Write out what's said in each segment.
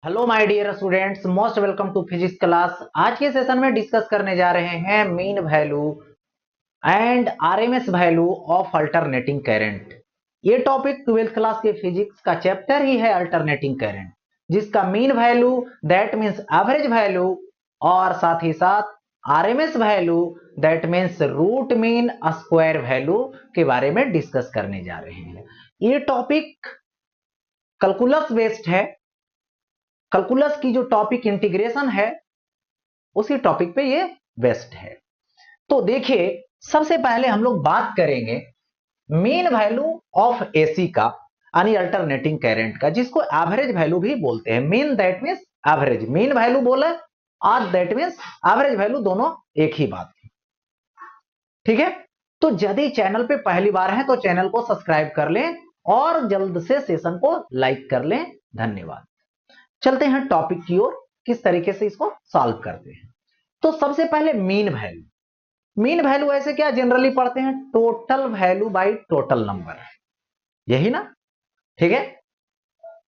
Hello my dear students, most welcome to physics class. आज के session में discuss करने जा रहे हैं mean value and RMS value of alternating current. ये टॉपिक 12th क्लास के फिजिक्स का चैप्टर ही है अल्टरनेटिंग करंट, जिसका mean value that means average value और साथ ही साथ RMS value that means root mean square value के बारे में डिस्कस करने जा रहे हैं। ये टॉपिक कैलकुलस बेस्ड है। कैलकुलस की जो टॉपिक इंटीग्रेशन है उसी टॉपिक पे ये बेस्ट है। तो देखिए, सबसे पहले हम लोग बात करेंगे मीन वैल्यू ऑफ एसी का, यानी अल्टरनेटिंग करंट का, जिसको एवरेज वैल्यू भी बोलते हैं। Mean that means average, mean value बोले और दैट मींस एवरेज वैल्यू, दोनों एक ही बात है। ठीक है, तो यदि चैनल पे पहली बार है तो चैनल को सब्सक्राइब कर लें और जल्द से सेशन को लाइक कर लें। धन्यवाद। चलते हैं टॉपिक की ओर, किस तरीके से इसको सॉल्व करते हैं। तो सबसे पहले मीन वैल्यू। मीन वैल्यू ऐसे क्या जनरली पढ़ते हैं, total value by total number, यही ना। ठीक है,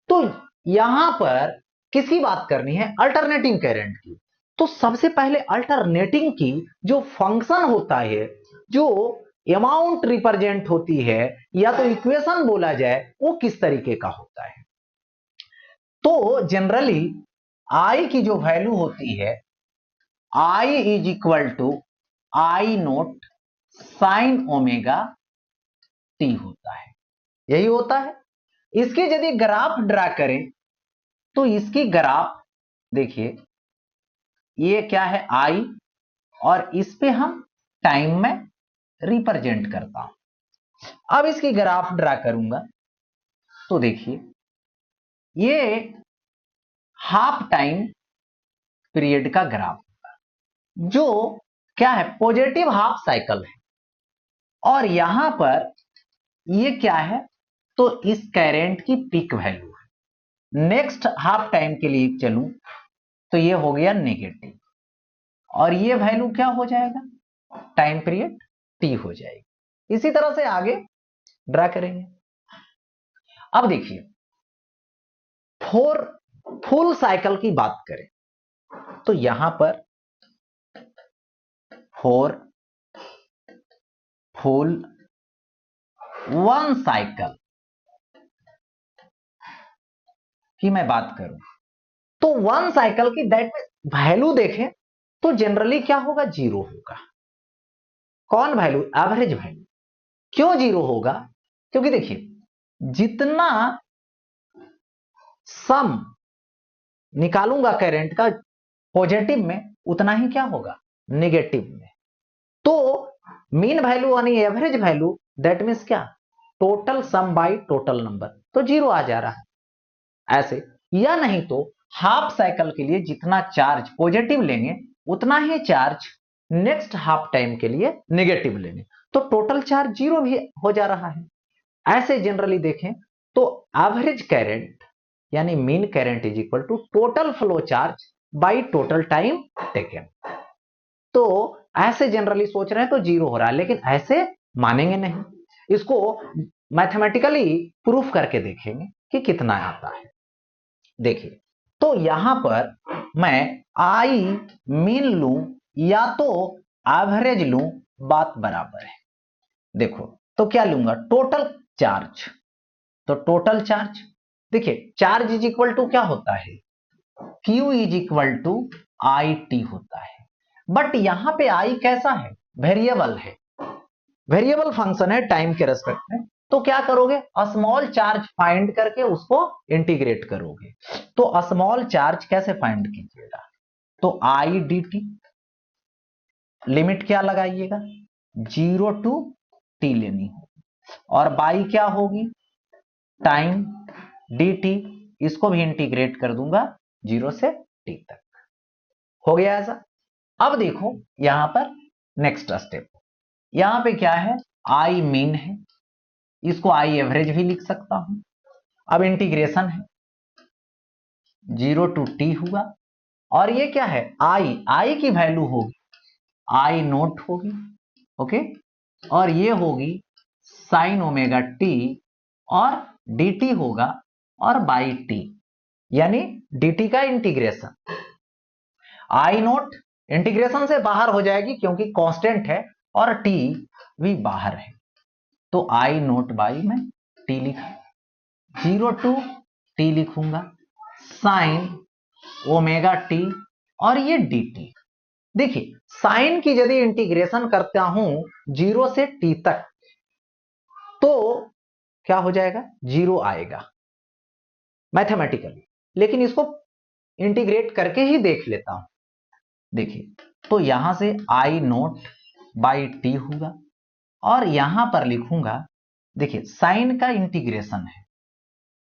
तो यहां पर किसकी बात करनी है, अल्टरनेटिंग करंट की। तो सबसे पहले अल्टरनेटिंग की जो फंक्शन होता है, जो अमाउंट रिप्रेजेंट होती है, या तो इक्वेशन बोला जाए, वो किस तरीके का होता है। तो जनरली आई की जो वैल्यू होती है, I is equal to I naught sine omega t होता है, यही होता है। इसके यदि ग्राफ ड्रा करें तो इसकी ग्राफ देखिए, ये क्या है आई, और इस पे हम टाइम में रिप्रेजेंट करता हूं। अब इसकी ग्राफ ड्रा करूंगा तो देखिए, ये हाफ टाइम पीरियड का ग्राफ, जो क्या है, पॉजिटिव हाफ साइकिल है। और यहां पर ये क्या है, तो इस करंट की पीक वैल्यू है। नेक्स्ट हाफ टाइम के लिए चलूं तो ये हो गया नेगेटिव, और ये वैल्यू क्या हो जाएगा, टाइम पीरियड टी हो जाएगी। इसी तरह से आगे ड्रा करेंगे। अब देखिए, फोर फुल साइकिल की बात करें तो यहां पर फोर फुल वन साइकिल की मैं बात करूं तो वन साइकिल की दैट वैल्यू देखें तो जनरली क्या होगा, जीरो होगा। कौन वैल्यू, एवरेज वैल्यू। क्यों जीरो होगा, क्योंकि देखिए, जितना सम निकालूंगा करंट का पॉजिटिव में, उतना ही क्या होगा, नेगेटिव में। तो मीन वैल्यू यानी एवरेज वैल्यू दैट मींस क्या, total sum by total number, तो जीरो आ जा रहा है ऐसे। या नहीं तो हाफ साइकिल के लिए जितना चार्ज पॉजिटिव लेंगे, उतना ही चार्ज नेक्स्ट हाफ टाइम के लिए नेगेटिव लेंगे, तो टोटल चार्ज जीरो भी हो जा रहा है। ऐसे जनरली देखें तो एवरेज करंट यानी mean current is equal to total flow charge by total time taken. तो ऐसे जनरली सोच रहे हैं तो जीरो हो रहा है, लेकिन ऐसे मानेंगे नहीं। इसको मैथमेटिकली प्रूफ करके देखेंगे कि कितना आता है। देखिए, तो यहां पर मैं आई मीन लू या तो एवरेज लू, बात बराबर है। देखो, तो क्या लूंगा, टोटल चार्ज। तो टोटल चार्ज, देखिए चार्ज इज इक्वल टू क्या होता है, Q is equal to I t होता है। बट यहां पे आई कैसा है, वेरिएबल है, वेरिएबल फंक्शन है टाइम के रेस्पेक्ट में। तो क्या करोगे, स्मॉल चार्ज फाइंड करके उसको इंटीग्रेट करोगे। तो स्मॉल चार्ज कैसे फाइंड कीजिएगा, तो आई डी टी, लिमिट क्या लगाइएगा, 0 टू टी लेनी होगी, और बाई क्या होगी, टाइम डी टी, इसको भी इंटीग्रेट कर दूंगा 0 से टी तक। हो गया ऐसा। अब देखो यहां पर नेक्स्ट स्टेप, यहां पे क्या है, आई मीन है, इसको आई एवरेज भी लिख सकता हूं। अब इंटीग्रेशन है, 0 टू टी हुआ, और ये क्या है, आई, आई की वैल्यू होगी आई नोट होगी, ओके, और ये होगी साइन ओमेगा टी, और डी टी होगा और बाई टी, यानी dt का इंटीग्रेशन, आई नोट इंटीग्रेशन से बाहर हो जाएगी क्योंकि कांस्टेंट है और t भी बाहर है, तो आई नोट बाई में t लिखा, 0 टू t लिखूंगा, साइन ओमेगा टी और ये dt। देखिए साइन की यदि इंटीग्रेशन करता हूं 0 से t तक तो क्या हो जाएगा, 0 आएगा मैथमेटिकली, लेकिन इसको इंटीग्रेट करके ही देख लेता हूं। देखिए तो यहां से आई नोट बाई टी होगा और यहां पर लिखूंगा, देखिए साइन का इंटीग्रेशन है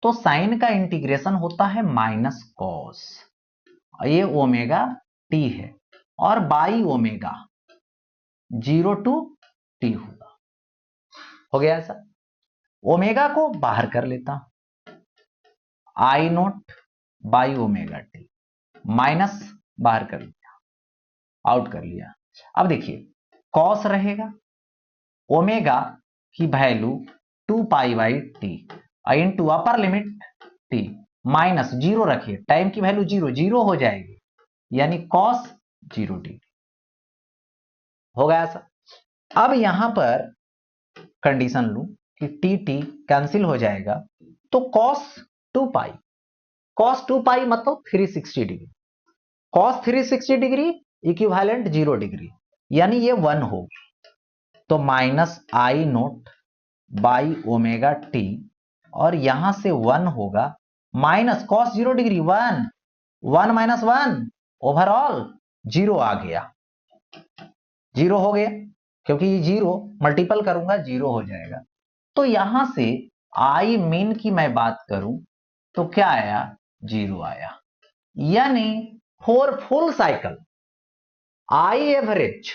तो साइन का इंटीग्रेशन होता है माइनस कॉस, ये ओमेगा टी है और बाई ओमेगा 0 टू टी होगा। हो गया ऐसा, ओमेगा को बाहर कर लेता हूं, I naught by omega t, minus बाहर कर लिया, आउट कर लिया। अब देखिए कॉस रहेगा, ओमेगा की value 2 pi by T into upper limit T, minus 0 रखिए, टाइम की वैल्यू 0 0 हो जाएगी यानी कॉस 0 डिग्री। हो गया ऐसा। अब यहां पर कंडीशन लूं कि टी टी कैंसिल हो जाएगा तो कॉस 2 पाई, कॉस 2 पाई मतलब 360 degree, cos 360 degree equivalent 0 degree यानी ये 1 होगी, तो minus I naught by omega t और यहां से 1 होगा, minus cos 0 degree 1, 1 minus 1 overall 0 आ गया, 0 हो गया क्योंकि ये 0 मल्टीपल करूंगा 0 हो जाएगा। तो यहां से आई मीन की मैं बात करूं तो क्या आया, 0 आया, यानी for full cycle I average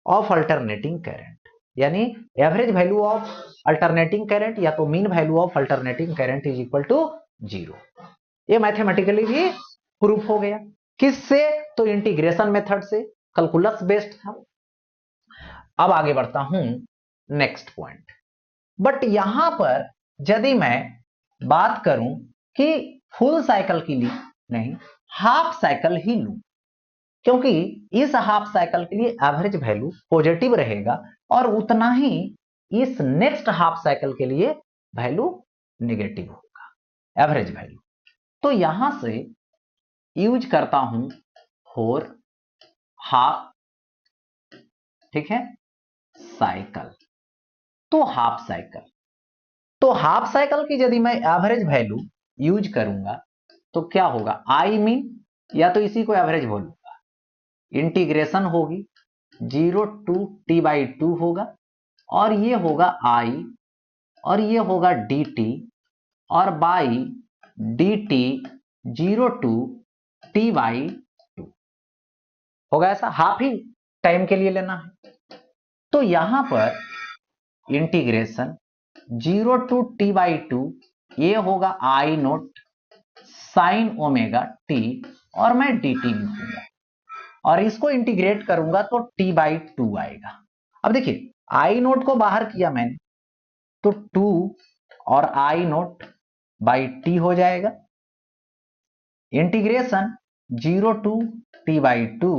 of alternating current, यानी average value of alternating current या तो mean value of alternating current is equal to 0। ये मैथमेटिकली भी प्रूफ हो गया, किससे, तो इंटीग्रेशन मेथड से, कैलकुलस बेस्ड था। अब आगे बढ़ता हूं नेक्स्ट पॉइंट, बट यहां पर यदि मैं बात करूं कि फुल साइकिल के लिए नहीं, हाफ साइकिल ही लूं, क्योंकि इस हाफ साइकिल के लिए एवरेज वैल्यू पॉजिटिव रहेगा और उतना ही इस नेक्स्ट हाफ साइकिल के लिए वैल्यू नेगेटिव होगा, एवरेज वैल्यू। तो यहां से यूज करता हूं फॉर हाफ, ठीक है, साइकिल, तो हाफ साइकिल, तो हाफ साइकिल की यदि मैं एवरेज वैल्यू यूज करूंगा तो क्या होगा, आई मीन या तो इसी को एवरेज बोलूंगा, इंटीग्रेशन होगी 0 टू टी बाई 2 होगा और ये होगा आई और ये होगा डी टी और by d t 0 to t by 2 होगा, ऐसा हाफ ही टाइम के लिए लेना है। तो यहां पर इंटीग्रेशन 0 टू टी बाई 2 ये होगा I naught sine omega t और मैं डी टी लिखूंगा और इसको इंटीग्रेट करूंगा तो टी बाई 2 आएगा। अब देखिए आई नोट को बाहर किया मैंने तो 2 और आई नोट बाई टी हो जाएगा, इंटीग्रेशन 0 टू टी बाई 2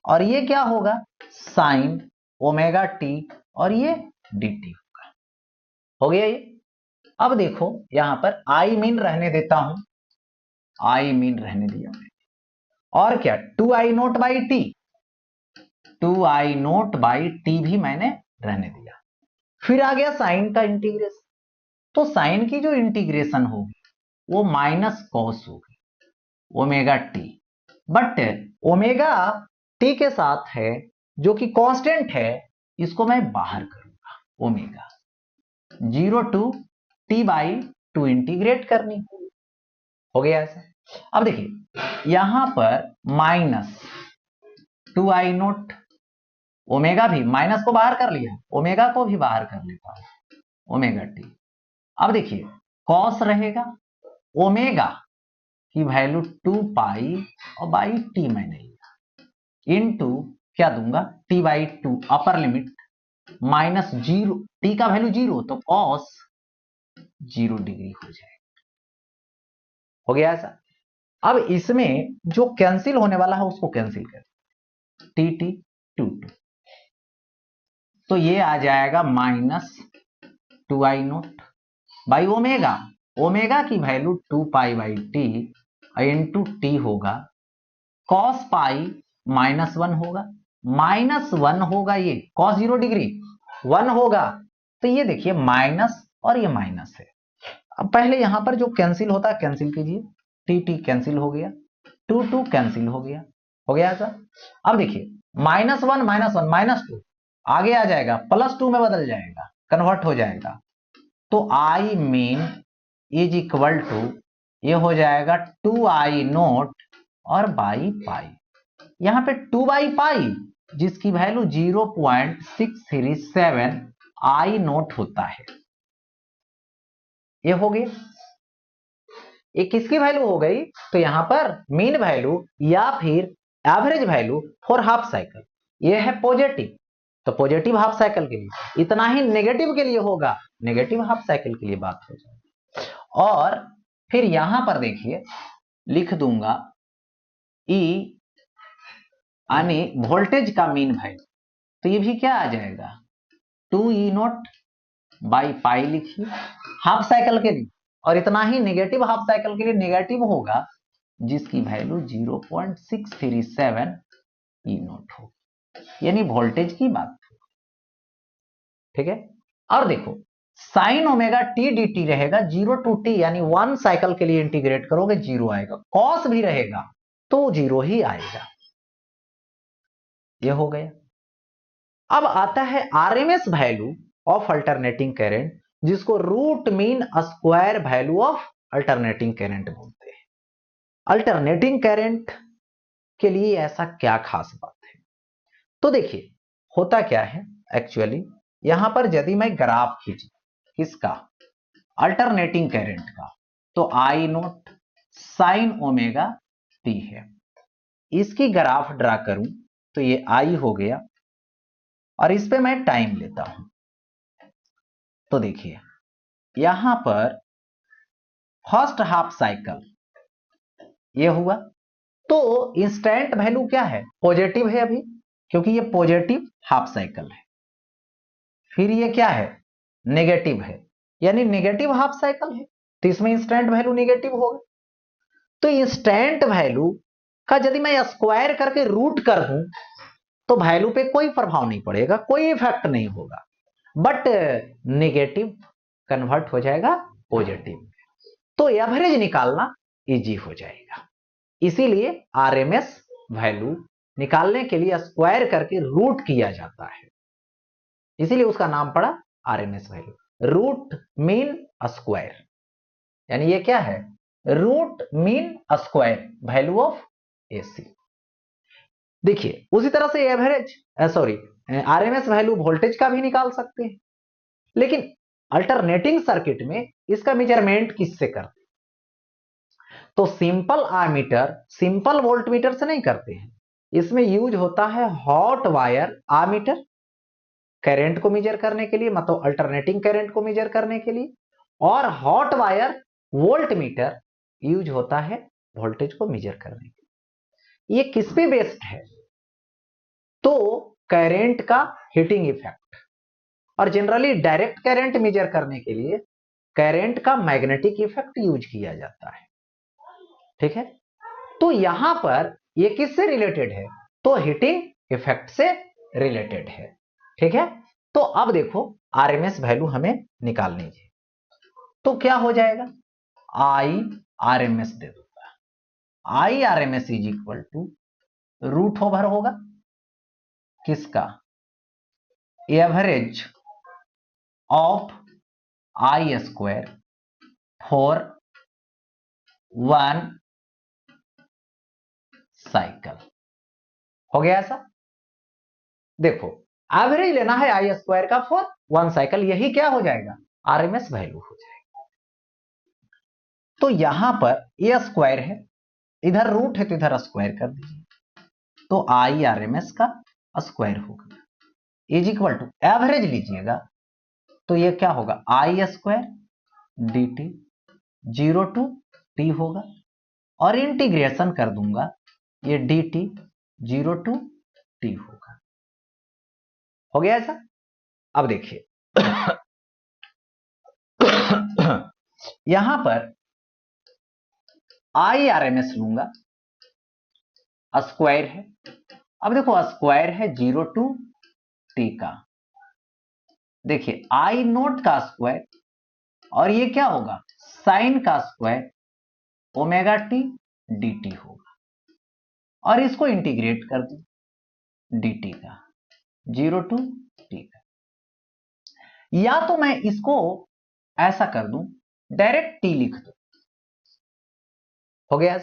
और ये क्या होगा, साइन ओमेगा टी और ये डी टी होगा। हो गया ये। अब देखो यहां पर आई मीन रहने देता हूं, आई मीन रहने दिया और क्या, 2 I naught by t, 2 I naught by t भी मैंने रहने दिया। फिर आ गया साइन का इंटीग्रेशन, तो साइन की जो इंटीग्रेशन होगी वो माइनस कॉस होगी omega T, but omega T के साथ है जो कि कांस्टेंट है, इसको मैं बाहर करूंगा, omega 0 to t by 2 integrate करनी। हो गया ऐसा। अब देखिए यहां पर माइनस 2 आई नोट, ओमेगा भी माइनस को बाहर कर लिया, ओमेगा को भी बाहर कर लेता हूं, ओमेगा टी। अब देखिए कॉस रहेगा, ओमेगा की वैल्यू 2 पाई और बाई टी मैंने लिया, इनटू क्या दूंगा, T by 2 upper limit minus 0, T का वैल्यू 0 तो कॉस 0 डिग्री हो जाएगा। हो गया ऐसा। अब इसमें जो कैंसिल होने वाला है उसको कैंसिल कर, टी टी टू टू, तो ये आ जाएगा -2i0 बाई ओमेगा। ओमेगा की वैल्यू 2π/t इंटू टी होगा, कॉस पाई -1 होगा, -1 होगा, ये कॉस 0 डिग्री 1 होगा, तो ये देखिए माइनस और ये माइनस है। अब पहले यहां पर जो कैंसिल होता है कैंसिल कीजिए, टी टी कैंसिल हो गया, 2 कैंसिल हो गया ऐसा। अब देखिए -1 -1 -2 आगे आ जाएगा, +2 में बदल जाएगा, कन्वर्ट हो जाएगा, तो I mean is equal to ये हो जाएगा 2i0 और बाई पाई, यहां पे 2/पाई जिसकी वैल्यू 0.637 i0 होता है। ये हो गया, ये किसकी वैल्यू हो गई, तो यहां पर मीन वैल्यू या फिर average value for half cycle, ये है पॉजिटिव, तो पॉजिटिव हाफ साइकिल के लिए, इतना ही नेगेटिव के लिए होगा, नेगेटिव हाफ साइकिल के लिए बात हो जाएगी। और फिर यहां पर देखिए लिख दूंगा ई यानी वोल्टेज का मीन वैल्यू, तो ये भी क्या आ जाएगा 2e0/पाई लिखिए हाफ साइकिल के लिए, और इतना ही नेगेटिव हाफ साइकिल के लिए नेगेटिव होगा जिसकी वैल्यू 0.637 e0 हो, यानी वोल्टेज की बात, ठीक है। और देखो sign omega T D T रहेगा 0 to t, यानी 1 साइकिल के लिए इंटीग्रेट करोगे 0 आएगा, कॉस भी रहेगा तो 0 ही आएगा, ये हो गया। अब आता है RMS value of alternating current, जिसको root mean square value of alternating current बोलते हैं। अल्टरनेटिंग करंट के लिए ऐसा क्या खास बात है, तो देखिए होता क्या है एक्चुअली, यहां पर यदि मैं ग्राफ खींचूं किसका, अल्टरनेटिंग करंट का, तो I0 साइन ओमेगा टी है, इसकी ग्राफ ड्रा करूं तो ये I हो गया, और इस पे मैं टाइम लेता हूं, तो देखिए यहां पर फर्स्ट हाफ साइकिल ये हुआ, तो इंस्टेंट वैल्यू क्या है, पॉजिटिव है अभी, क्योंकि ये पॉजिटिव हाफ साइकिल है। फिर ये क्या है, नेगेटिव है, यानी नेगेटिव हाफ साइकिल है, तो इसमें इंस्टेंट वैल्यू नेगेटिव होगा। तो इंस्टेंट वैल्यू का यदि मैं स्क्वायर करके रूट कर दूं तो वैल्यू पे कोई प्रभाव नहीं पड़ेगा, कोई इफेक्ट नहीं होगा, बट नेगेटिव कन्वर्ट हो जाएगा पॉजिटिव, तो एवरेज निकालना इजी हो जाएगा। इसीलिए आरएमएस वैल्यू निकालने के लिए स्क्वायर करके रूट किया जाता है, इसीलिए उसका नाम पड़ा RMS value, root mean square, यानी ये क्या है, root mean square value of AC. देखिए उसी तरह से एवरेज आरएमएस वैल्यू वोल्टेज का भी निकाल सकते हैं, लेकिन अल्टरनेटिंग सर्किट में इसका मेजरमेंट किससे करते हैं, तो सिंपल आमीटर, सिंपल वोल्टमीटर से नहीं करते हैं, इसमें यूज होता है हॉट वायर आमीटर करंट को मेजर करने के लिए, मतलब अल्टरनेटिंग करंट को मेजर करने के लिए, और हॉट वायर वोल्टमीटर यूज होता है वोल्टेज को मेजर करने के लिए। ये किस पे बेस्ड है, तो करंट का हीटिंग इफेक्ट, और जनरली डायरेक्ट करंट मेजर करने के लिए करंट का मैग्नेटिक इफेक्ट यूज किया जाता है, ठीक है। तो यहां पर ये किससे रिलेटेड है, तो हीटिंग इफेक्ट से रिलेटेड है, ठीक है। तो अब देखो आरएमएस वैल्यू हमें निकालनी है, तो क्या हो जाएगा, आई आरएमएस दे दूंगा, I RMS is equal to root over होगा किसका, average of I square for 1 cycle, हो गया ऐसा। देखो एवरेज लेना है आई स्क्वायर का फॉर 1 साइकिल, यही क्या हो जाएगा, आरएमएस वैल्यू हो जाएगा। तो यहां पर ये स्क्वायर है, इधर रूट है तो इधर स्क्वायर कर दीजिए, तो आई आरएमएस का स्क्वायर होगा इज इक्वल टू एवरेज लीजिएगा, तो ये क्या होगा I square d t 0 to t होगा, और इंटीग्रेशन कर दूंगा, ये dt 0 to t होगा। हो गया ऐसा। अब देखिए यहां पर आई आर एम एस लूंगा, स्क्वायर है। अब देखो स्क्वायर है 0 to t का, देखिए आई नोट का स्क्वायर, और ये क्या होगा, साइन का स्क्वायर ओमेगा टी dt होगा। और इसको इंटीग्रेट कर दो, dt का 0 to t का, या तो मैं इसको ऐसा कर दूं, डायरेक्ट t लिख दो। हो गया।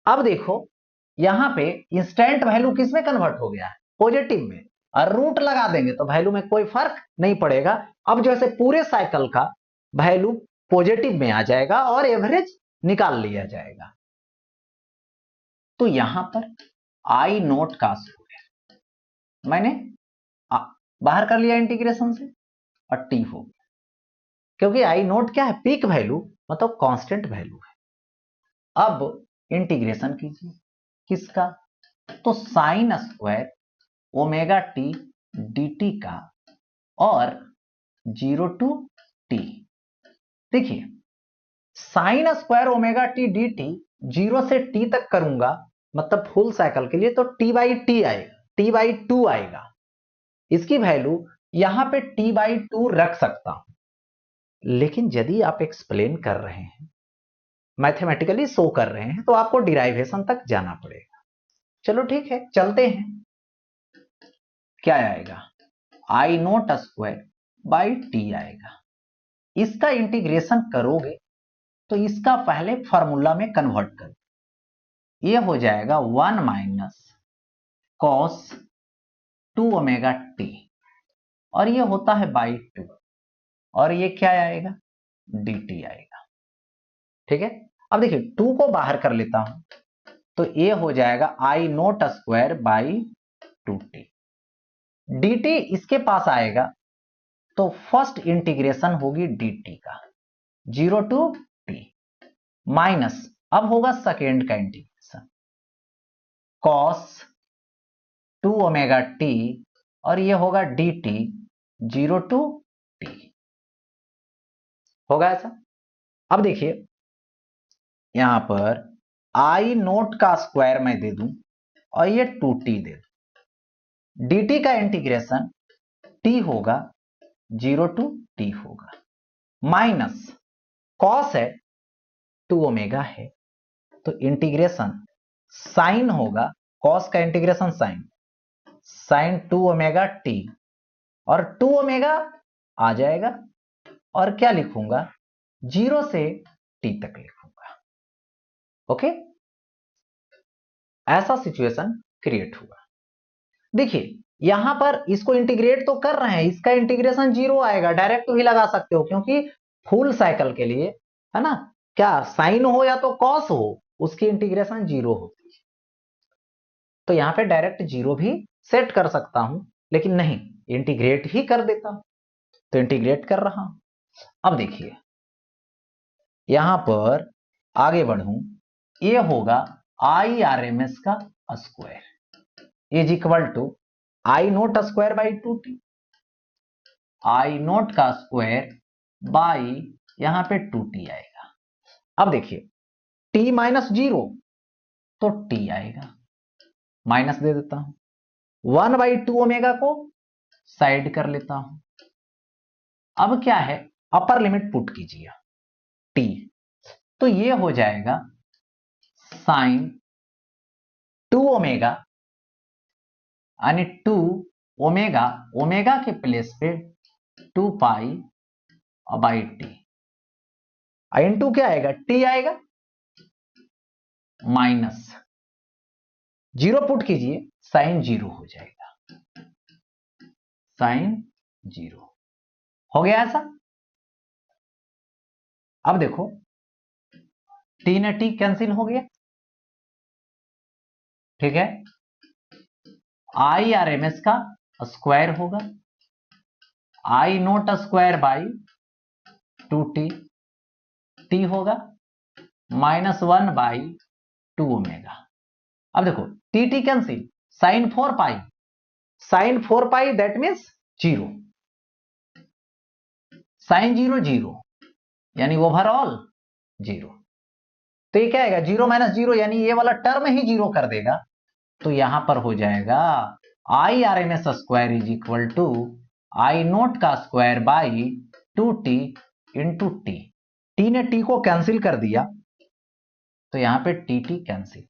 अब देखो यहां पे इंस्टेंट वैल्यू किस में कन्वर्ट हो गया है, पॉजिटिव में, और रूट लगा देंगे तो वैल्यू में कोई फर्क नहीं पड़ेगा। अब जैसे पूरे साइकिल का वैल्यू पॉजिटिव में आ जाएगा और एवरेज निकाल लिया जाएगा। तो यहां पर आई नोट का स्क्वायर मैंने बाहर कर लिया इंटीग्रेशन से, और टी हो गया, क्योंकि आई नोट क्या है, पीक वैल्यू, मतलब कांस्टेंट वैल्यू है। अब इंटीग्रेशन कीजिए किसका, तो sign square omega t dt का, और 0 to t। देखिए sign square omega t dt 0 से t तक करूंगा, मतलब फुल साइकिल के लिए, तो t बाई टी आएगा, t बाई 2 आएगा। इसकी वैल्यू यहां पे t बाई 2 रख सकता हूं, लेकिन यदि आप एक्सप्लेन कर रहे हैं, मैथमेटिकली शो कर रहे हैं, तो आपको डिराइवेशन तक जाना पड़ेगा। चलो ठीक है, चलते हैं। क्या आएगा, आई नोट स्क्वायर बाई टी आएगा। इसका इंटीग्रेशन करोगे तो इसका पहले फॉर्मूला में कन्वर्ट कर, ये हो जाएगा 1 माइनस कॉस 2 ओमेगा टी, और ये होता है बाई 2, और ये क्या आएगा, dt आएगा। ठीक है। अब देखिए 2 को बाहर कर लेता हूं, तो ये हो जाएगा I naught square by 2t, dt इसके पास आएगा, तो फर्स्ट इंटीग्रेशन होगी dt का 0 to t, माइनस अब होगा सेकेंड का इंटीग्रेशन कॉस 2 ओमेगा टी, और ये होगा dt 0 to t। होगा ऐसा। अब देखिए यहां पर आई नोट का स्क्वायर मैं दे दूं, और ये 2t दे दूं, dt का इंटीग्रेशन t होगा 0 to t होगा, माइनस कॉस है 2 ओमेगा है, तो इंटीग्रेशन साइन होगा, कॉस का integration sine, sine 2 omega t, और 2 ओमेगा आ जाएगा, और क्या लिखूंगा, 0 से t तक लिखूंगा। ओके, ऐसा सिचुएशन क्रिएट हुआ। देखिए यहां पर इसको इंटीग्रेट तो कर रहे हैं, इसका इंटीग्रेशन 0 आएगा, डायरेक्ट भी लगा सकते हो, क्योंकि फुल साइकिल के लिए है ना, क्या साइन हो या तो कॉस हो, उसकी इंटीग्रेशन 0 होती है। तो यहां पे डायरेक्ट 0 भी सेट कर सकता हूं, लेकिन नहीं, इंटीग्रेट ही कर देता हूं, तो इंटीग्रेट कर रहा हूं। अब देखिए यहां पर आगे बढ़ूं, ये होगा आई आर एम एस का square is equal to I naught square by 2t, I naught का स्क्वायर बाई यहां पे 2t आएगा। अब देखिए t माइनस 0, तो t आएगा, माइनस दे देता हूं, 1 बाई 2 ओमेगा को साइड कर लेता हूं। अब क्या है, अपर लिमिट पुट कीजिए t, तो ये हो जाएगा साइन 2 ओमेगा, यानी 2 ओमेगा, ओमेगा के प्लेस पे 2 पाई बाई टी, इंटू क्या आएगा, टी आएगा, माइनस 0 पुट कीजिए, साइन 0 हो जाएगा, साइन 0 हो गया ऐसा। अब देखो टी ने टी कैंसिल हो गया, ठीक है, आई आर एम एस का स्क्वायर होगा, I naught square by 2t, t होगा -1/2 ओमेगा। अब देखो t t cancel, sine 4 pi that means 0, sine 0 0, यानी ओवरऑल 0। तो ये क्या आएगा, 0 - 0 यानी ये वाला टर्म ही 0 कर देगा। तो यहां पर हो जाएगा I R M S square is equal to I naught का square by 2t into t. T ने टी को कैंसिल कर दिया, तो यहां पे t t cancel.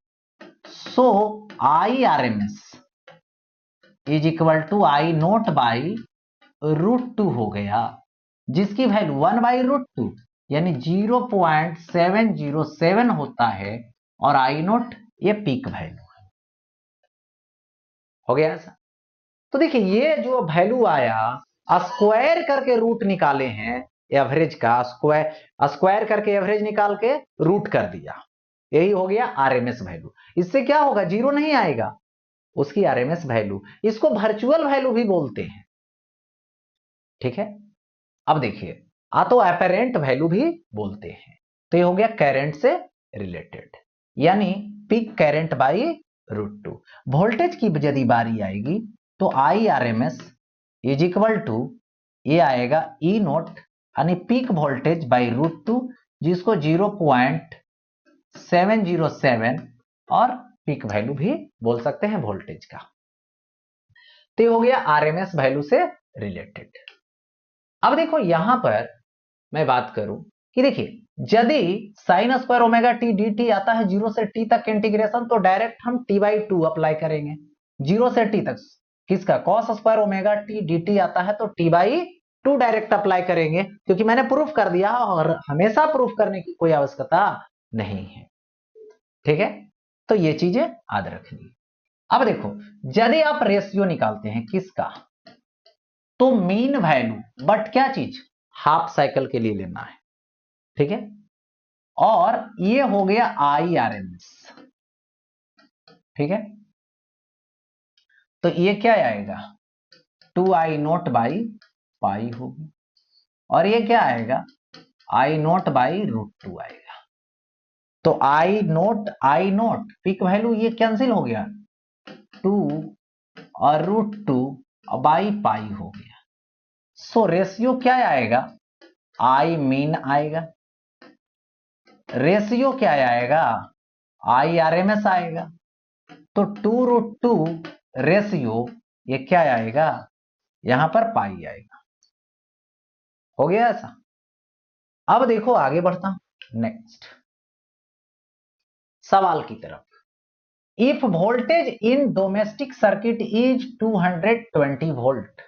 So I R M S is equal to I naught by √2 हो गया, जिसकी वैल्यू 1/√2 यानी 0.707 होता है, और आई नोट ये पीक वैल्यू है। हो गया ऐसा। तो देखिए ये जो वैल्यू आया, स्क्वायर करके रूट निकाले हैं एवरेज का, स्क्वायर करके एवरेज निकाल के रूट कर दिया, यही हो गया आरएमएस वैल्यू। इससे क्या होगा, 0 नहीं आएगा, उसकी आरएमएस वैल्यू। इसको वर्चुअल वैल्यू भी बोलते हैं, ठीक है। अब देखिए तो अपेरेंट वैल्यू भी बोलते हैं। तो ये हो गया करंट से रिलेटेड, यानी पीक करंट बाई √2। वोल्टेज की यदि बारी आएगी तो I R M S is equal to ये आएगा ई नोट यानी पीक वोल्टेज बाई √2, जिसको 0.707 और पीक वैल्यू भी बोल सकते हैं वोल्टेज का। तो ये हो गया आरएमएस वैल्यू से रिलेटेड। अब देखो यहां पर मैं बात करूं कि देखिए यदि sign square omega T D T आता है 0 से t तक इंटीग्रेशन, तो डायरेक्ट हम t/2 अप्लाई करेंगे 0 से t तक। किसका, cos square omega T D T आता है तो t/2 डायरेक्ट अप्लाई करेंगे, क्योंकि मैंने प्रूफ कर दिया और हमेशा प्रूफ करने की कोई आवश्यकता नहीं है, ठीक है। तो ये चीजें याद रखनी। अब देखो यदि आप रेशियो निकालते हैं किसका, तो मीन वैल्यू बट क्या चीज, हाफ साइकिल के लिए लेना है, ठीक है। और ये हो गया आई आर एम एस, ठीक है। तो ये क्या आएगा, 2i नोट बाई पाई होगी, और ये क्या आएगा, आई नोट बाई √2 आएगा। तो आई नोट पिक वैल्यू ये कैंसिल हो गया, 2 और √2 बाई पाई हो गया। सो रेशियो क्या आएगा, आई मीन आएगा, रेशियो क्या आएगा, आई आर एम एस आएगा। तो 2√2 रेशियो ये क्या आएगा, यहां पर पाई आएगा। हो गया ऐसा। अब देखो आगे बढ़ता हूं नेक्स्ट सवाल की तरफ। If voltage in domestic circuit is 220 volt,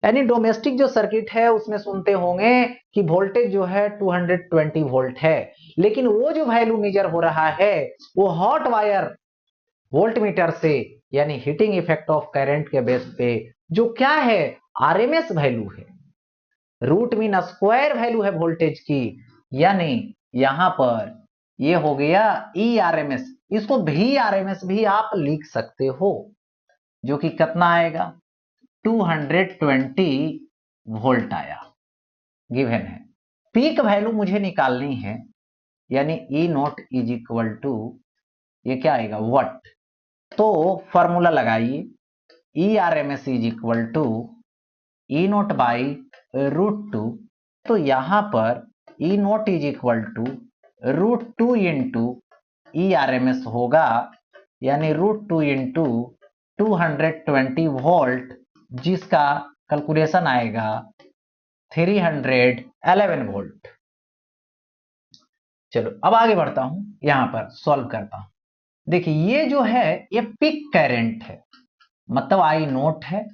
यानी डोमेस्टिक जो सर्किट है उसमें सुनते होंगे कि वोल्टेज जो है 220 वोल्ट है, लेकिन वो जो वैल्यू मेजर हो रहा है वो हॉट वायर वोल्ट मीटर से, यानी हीटिंग इफेक्ट ऑफ करंट के बेस पे, जो क्या है आरएमएस वैल्यू है, रूट मीन स्क्वायर वैल्यू है वोल्टेज की, यानी यहां पर ये हो गया ई आरएमएस। इसको भी आरएमएस भी आप लिख सकते हो, जो कि कितना आएगा, 220 वोल्ट आया, गिवन है। पीक वैल्यू मुझे निकालनी है, यानी E naught is equal to ये क्या आएगा, वट। तो फॉर्मूला लगाइए, E R M S is equal to E naught by √2। तो यहां पर E naught is equal to √2 into E R M S होगा, यानी √2 इंटू 220 वोल्ट, जिसका कैलकुलेशन आएगा 311 वोल्ट। चलो अब आगे बढ़ता हूं, यहां पर सॉल्व करता हूं। देखिए ये जो है ये पिक करंट है, मतलब आई नोट है,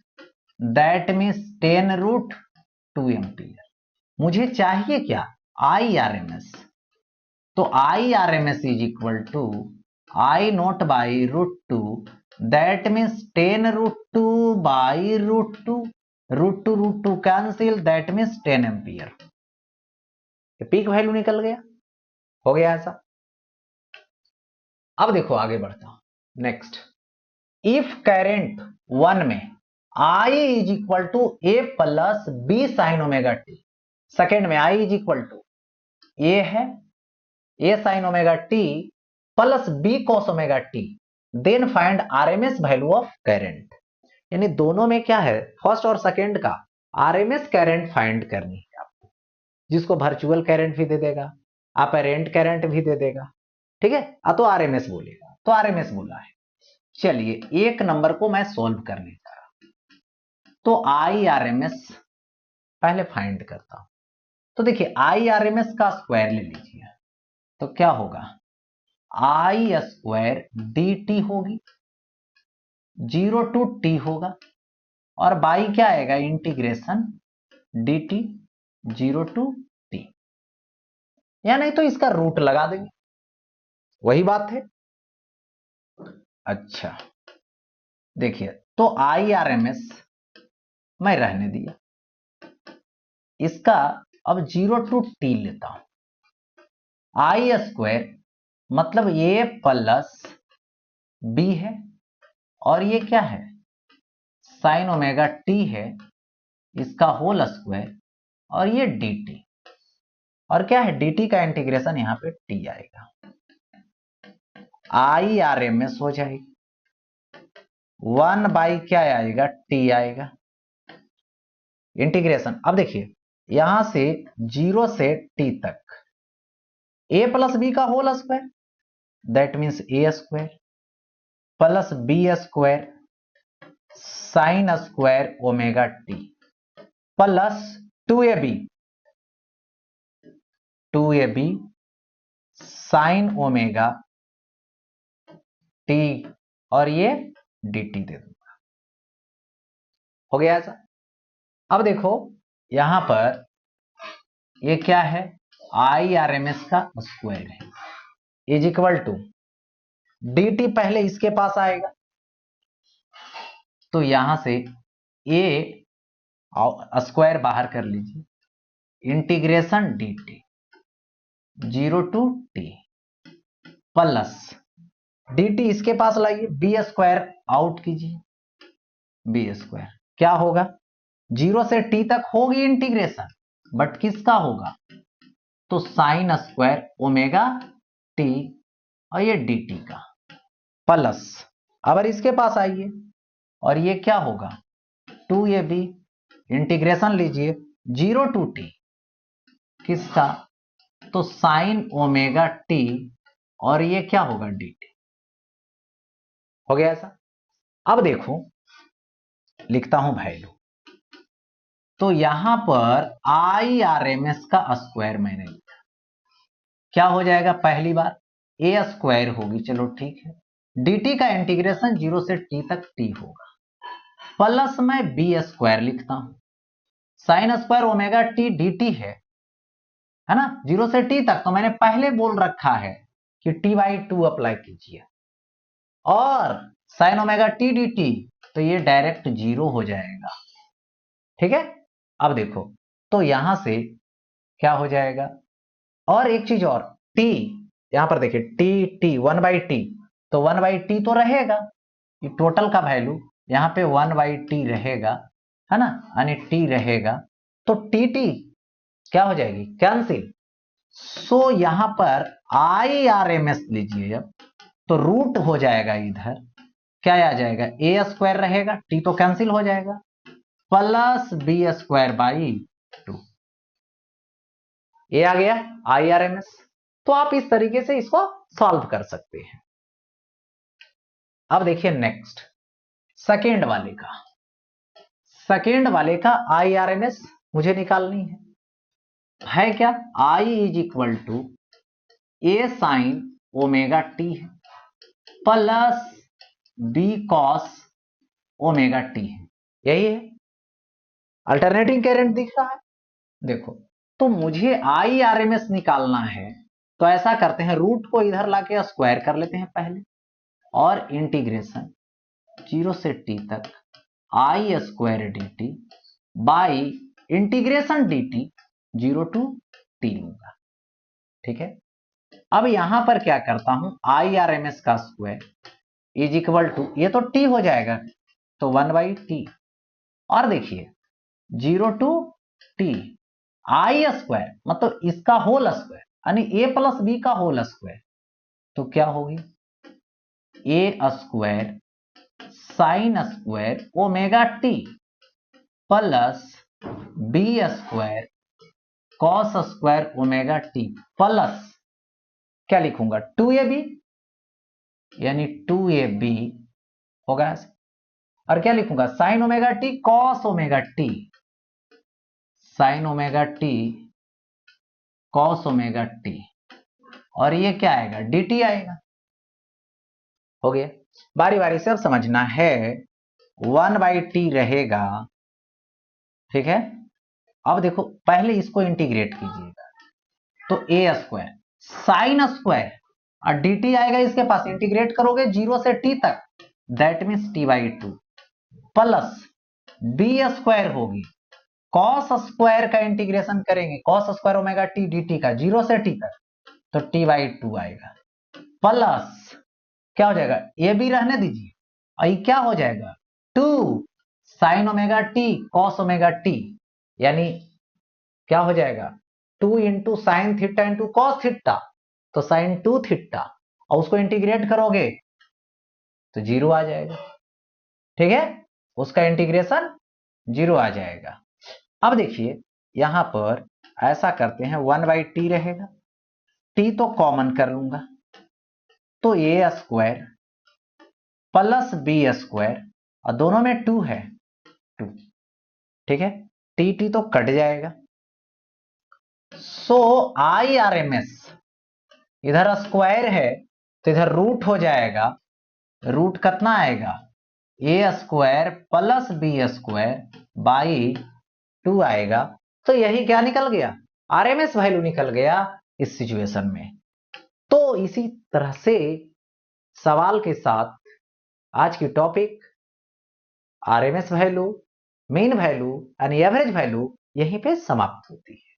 दैट मीन्स 10√2 एम्पियर। मुझे चाहिए क्या, आई आर एम एस। तो I R M S is equal to I naught by √2, that means 10√2 by √2, √2 cancel, that means 10 ampere. Peak value निकल गया, हो गया ऐसा। अब देखो आगे बढ़ता हूं नेक्स्ट। इफ करंट 1 में I is equal to A plus B sine omega t, second में I is equal to A है, A sine omega t plus B cos omega t, then find RMS value of current. यानी दोनों में क्या है, first और second का RMS current find करनी है आपको, जिसको वर्चुअल करंट भी दे देगा, अपेरेंट करंट भी दे देगा, ठीक है। तो आरएमएस बोलेगा, तो आरएमएस बोला है। चलिए एक नंबर को मैं सॉल्व करने जा रहा हूं, तो आई आरएमएस पहले फाइंड करता हूं। तो देखिए आई आरएमएस का स्क्वायर ले लीजिए, तो क्या होगा, आई स्क्वायर डी टी होगी, 0 टू टी होगा, और बाई क्या आएगा, integration d t 0 to t, या नहीं तो इसका रूट लगा देंगे, वही बात है। अच्छा देखिए, तो आई आर एम एस मैं रहने दिया, इसका अब 0 टू टी लेता हूं, आई स्क्वायर मतलब ये प्लस बी है, और ये क्या है, साइन ओमेगा टी है, इसका होल स्क्वायर, और ये डी टी, और क्या है, डी टी का इंटीग्रेशन यहां पे टी आएगा, आई आर एम एस हो जाएगी, 1 बाई क्या आएगा, टी आएगा, इंटीग्रेशन। अब देखिए यहां से 0 से टी तक ए प्लस बी का whole square, that means a square plus B square sine square omega t plus 2ab sine omega t, और ये dt दे दूंगा, हो गया ऐसा। अब देखो यहां पर ये क्या है, आई आर एम एस का स्क्वायर है, इज इक्वल टू dt पहले इसके पास आएगा, तो यहां से a स्क्वायर बाहर कर लीजिए, integration dt 0 to t plus dt इसके पास लाइए, बी स्क्वायर आउट कीजिए, बी स्क्वायर क्या होगा, 0 से टी तक होगी इंटीग्रेशन, बट किसका होगा, तो साइन स्क्वायर ओमेगा टी और ये dt का प्लस, अब इसके पास आइए, और ये क्या होगा, 2ab इंटीग्रेशन लीजिए 0 टू टी किसका, तो साइन ओमेगा टी, और ये क्या होगा, dt, हो गया ऐसा। अब देखो लिखता हूं वैल्यू, तो यहां पर आई आर एम एस का स्क्वायर मैंने लिखा, क्या हो जाएगा, पहली बार ए स्क्वायर होगी, चलो ठीक है, dt का इंटीग्रेशन 0 से t तक t होगा, प्लस मैं बी स्क्वायर लिखता हूं, sign square omega t dt है ना, 0 से t तक, तो मैंने पहले बोल रखा है कि t/2 अप्लाई कीजिए, और साइन ओमेगा टी dt, तो ये डायरेक्ट 0 हो जाएगा, ठीक है। अब देखो तो यहां से क्या हो जाएगा, और एक चीज और, t यहां पर देखिए टी 1/t, तो 1/t तो रहेगा, ये टोटल का वैल्यू यहां पे 1/t रहेगा, है ना, यानी t रहेगा, तो टी क्या हो जाएगी, कैंसिल। सो यहां पर आई आर एम एस लीजिए जब, तो रूट हो जाएगा, इधर क्या आ जाएगा, ए स्क्वायर रहेगा, टी तो कैंसिल हो जाएगा, प्लस बी स्क्वायर बाई 2, ये आ गया आई आर एम एस। तो आप इस तरीके से इसको सॉल्व कर सकते हैं। अब देखिए नेक्स्ट सेकेंड वाले का आई आर एम एस मुझे निकालनी है क्या, I is equal to A sine omega t है plus B cos omega t है, यही है, अल्टरनेटिंग करंट दिख रहा है। देखो तो मुझे आई आर एम एस निकालना है, तो ऐसा करते हैं, रूट को इधर लाके स्क्वायर कर लेते हैं पहले, और इंटीग्रेशन 0 से t तक I square d t by integration d t 0 to t लूंगा, ठीक है। अब यहां पर क्या करता हूं, आई आर एम एस का स्क्वायर इज इक्वल टू, ये तो t हो जाएगा, तो 1/t, और देखिए 0 टू t आई स्क्वायर मतलब इसका होल स्क्वायर, यानी ए प्लस बी का होल स्क्वायर, तो क्या होगी A square sine square omega t plus B square cos square omega t plus क्या लिखूंगा 2ab, यानी 2ab होगा। और क्या लिखूंगा sine omega t cos omega t, sine omega t cos omega t, और ये क्या आएगा dt आएगा। हो गया, बारी बारी से अब समझना है। 1/t रहेगा, ठीक है। अब देखो पहले इसको इंटीग्रेट कीजिएगा, तो ए स्क्वायर साइन स्क्वायर और dt आएगा इसके पास, इंटीग्रेट करोगे 0 से t तक, that means t/2 plus B square होगी कॉस स्क्वायर का इंटीग्रेशन करेंगे, cos square omega t dt का 0 से t तक, तो t/2 आएगा प्लस क्या हो जाएगा ये भी रहने दीजिए, और ये क्या हो जाएगा 2 sign omega t cos omega T, यानी क्या हो जाएगा 2 into sine theta into cos theta, तो साइन 2 थीटा, और उसको इंटीग्रेट करोगे तो 0 आ जाएगा, ठीक है। उसका इंटीग्रेशन 0 आ जाएगा। अब देखिए यहां पर ऐसा करते हैं 1/t रहेगा, t तो कॉमन कर लूंगा, तो ए स्क्वायर प्लस बी स्क्वायर, और दोनों में 2 है 2, ठीक है। टी तो कट जाएगा, so I R M S, इधर स्क्वायर है तो इधर रूट हो जाएगा, रूट कितना आएगा A square plus B square by 2 आएगा। तो यही क्या निकल गया आरएमएस वैल्यू निकल गया इस सिचुएशन में। तो इसी तरह से सवाल के साथ आज की topic RMS value, mean value यानी एवरेज वैल्यू यहीं पे समाप्त होती है।